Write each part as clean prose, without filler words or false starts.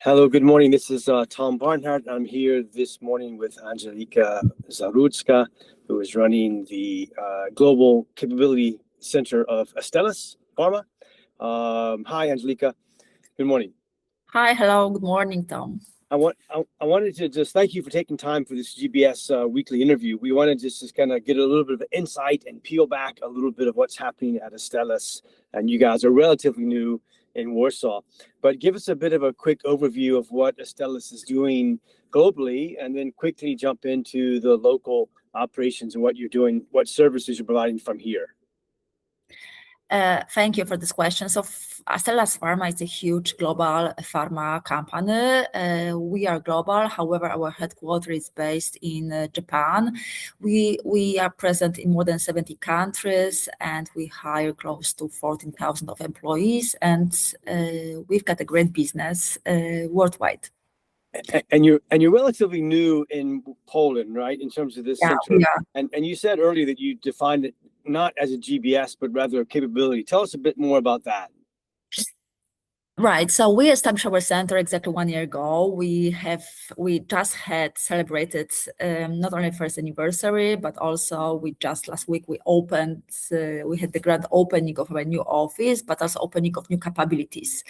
Hello, good morning. This is Tom Barnhart. I'm here this morning with Andżelika Zarudzka, who is running the Global Capability Center of Astellas Pharma. Hi, Andżelika. Good morning. Hi, hello, good morning, Tom. I wanted to just thank you for taking time for this GBS weekly interview. We wanted to just kind of get a little bit of insight and peel back a little bit of what's happening at Astellas. And you guys are relatively new in Warsaw, but give us a bit of a quick overview of what Astellas is doing globally, and then quickly jump into the local operations and what you're doing, what services you're providing from here. Thank you for this question. So Astellas Pharma is a huge global pharma company. We are global, however, our headquarters is based in Japan. We are present in more than 70 countries, and we hire close to 14,000 of employees, and we've got a great business worldwide. And you're relatively new in Poland, right? In terms of this center. Yeah. And you said earlier that you defined it not as a GBS, but rather a capability. Tell us a bit more about that. Right. So we established our center exactly 1 year ago. We just had celebrated not only first anniversary, but also last week we opened. We had the grand opening of our new office, but also opening of new capabilities.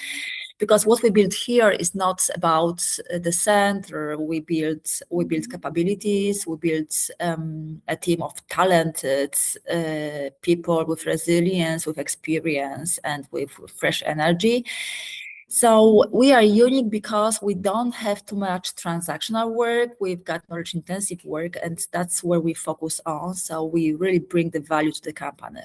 Because what we build here is not about the center. We build capabilities. We build a team of talented people with resilience, with experience, and with fresh energy. So we are unique because we don't have too much transactional work. We've got knowledge intensive work, and that's where we focus on. So we really bring the value to the company.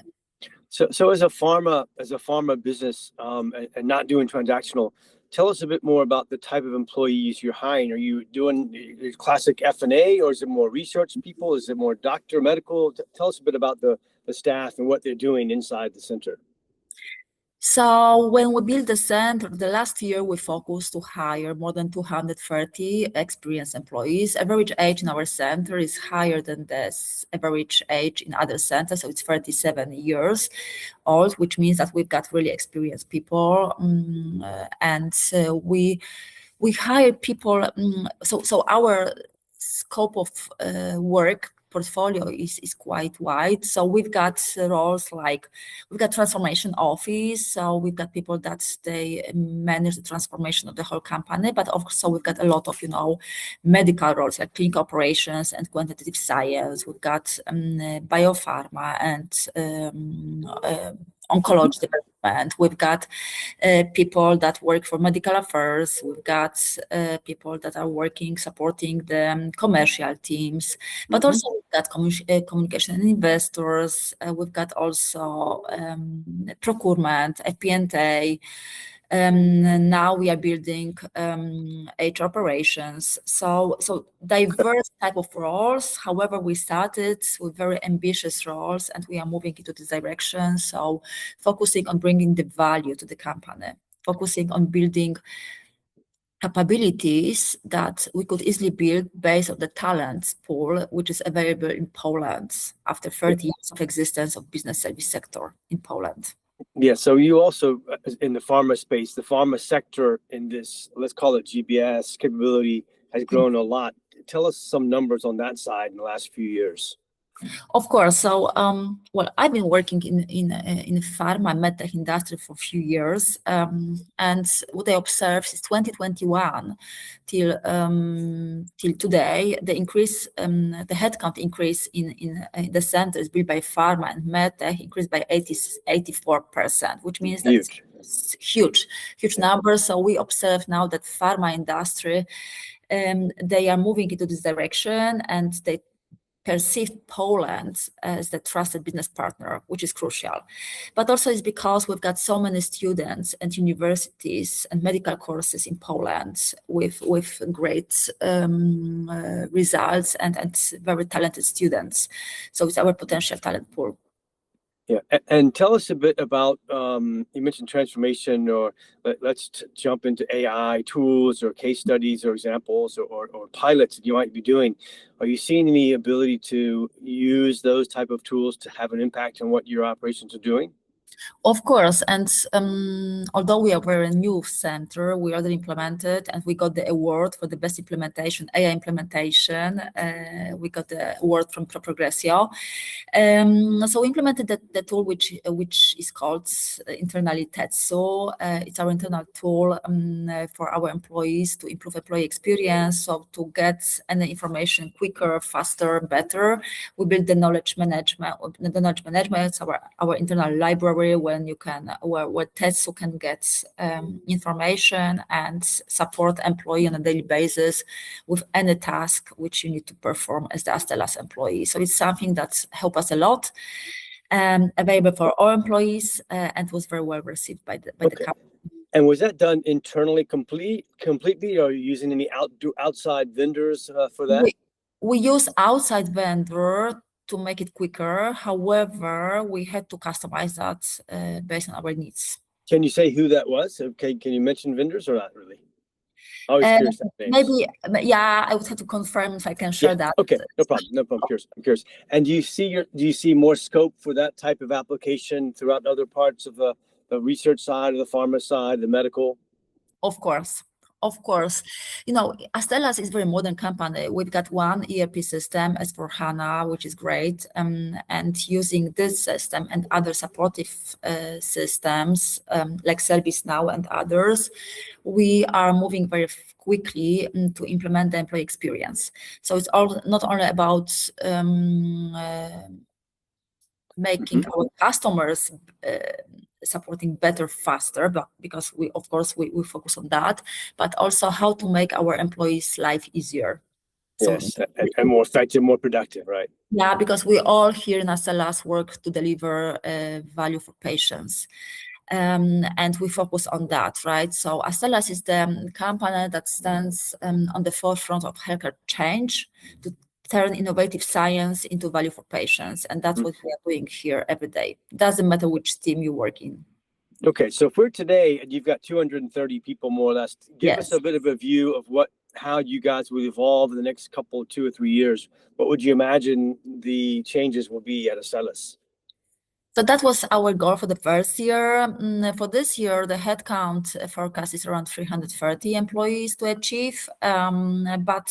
So as a pharma business and not doing transactional, tell us a bit more about the type of employees you're hiring. Are you doing classic F&A, or is it more research people? Is it more doctor, medical? Tell us a bit about the staff and what they're doing inside the center. So when we built the center, the last year we focused to hire more than 230 experienced employees. Average age in our center is higher than the average age in other centers, so it's 37 years old, which means that we've got really experienced people, and we hire people. So our scope of work portfolio is quite wide. So we've got roles like we've got transformation office. So we've got people that they manage the transformation of the whole company, but also we've got a lot of medical roles like clinical operations and quantitative science. We've got biopharma and oncology development. We've got people that work for medical affairs. We've got people that are supporting the commercial teams, but also we've got communication and investors. We've got also procurement, FP&A. Now we are building HR operations. So diverse type of roles. However, we started with very ambitious roles, and we are moving into this direction. So focusing on bringing the value to the company, focusing on building capabilities that we could easily build based on the talent pool, which is available in Poland after 30 years of existence of business service sector in Poland. Yeah, so you also, in the pharma space, the pharma sector in this, let's call it GBS capability, has grown a lot. Tell us some numbers on that side in the last few years. Of course. So, well, I've been working in pharma medtech industry for a few years, and what I observed is 2021 till today, the increase, the headcount increase in the centers built by pharma and medtech increased by 84%, which means that it's huge numbers. So we observe now that pharma industry, they are moving into this direction, and they perceived Poland as the trusted business partner, which is crucial. But also it's because we've got so many students and universities and medical courses in Poland with great results and very talented students. So it's our potential talent pool. Yeah, and tell us a bit about, you mentioned transformation, or let's jump into AI tools or case studies or examples or pilots that you might be doing. Are you seeing any ability to use those type of tools to have an impact on what your operations are doing? Of course, and although we are a very new center, we already implemented and we got the award for the best implementation, AI implementation. We got the award from Progressio. So we implemented the tool which is called internally Tetsu. It's our internal tool for our employees to improve employee experience, so to get any information quicker, faster, better. We build the knowledge management. The knowledge management is our internal library when you can where Tetsu can get information and support employee on a daily basis with any task which you need to perform as the Astellas employee. So it's something that helps us a lot, available for all employees, and was very well received by the company. And was that done internally completely, or are you using any outside vendors for that? We use outside vendor to make it quicker. However, we had to customize that based on our needs. Can you say who that was? Okay, can you mention vendors or not really? Always curious that names. Maybe, yeah, I would have to confirm if I can share that. Okay, no problem. I'm curious. And do you see more scope for that type of application throughout other parts of the research side, of the pharma side, the medical? Of course. You know, Astellas is a very modern company. We've got one ERP system, S/4HANA, which is great. And using this system and other supportive systems like ServiceNow and others, we are moving very quickly to implement the employee experience. So it's not only about making our customers supporting better, faster, but because we focus on that, but also how to make our employees' life easier. Yes, and more effective, more productive, right? Yeah, because we all here in Astellas work to deliver value for patients. And we focus on that, right? So Astellas is the company that stands on the forefront of healthcare change to turn innovative science into value for patients. And that's what we are doing here every day. Doesn't matter which team you work in. Okay, so for today, and you've got 230 people more or less, give us a bit of a view of how you guys will evolve in the next 2 or 3 years. What would you imagine the changes will be at Astellas? So that was our goal for the first year. For this year, the headcount forecast is around 330 employees to achieve. But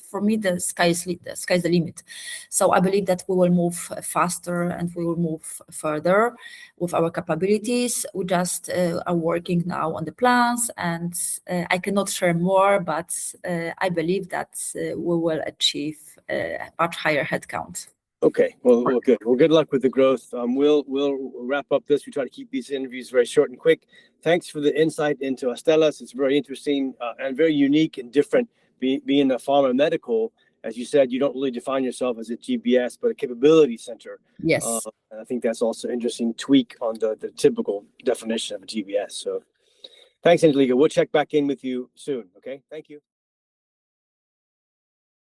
for me, the sky's the limit. So I believe that we will move faster and we will move further with our capabilities. We just are working now on the plans, and I cannot share more, but I believe that we will achieve a much higher headcount. Okay, well, good. Well, good luck with the growth. We'll wrap up this. We try to keep these interviews very short and quick. Thanks for the insight into Astellas. It's very interesting and very unique and different. Being a pharma medical, as you said, you don't really define yourself as a GBS, but a capability center. Yes. And I think that's also an interesting tweak on the typical definition of a GBS. So thanks, Andżelika. We'll check back in with you soon. Okay, thank you.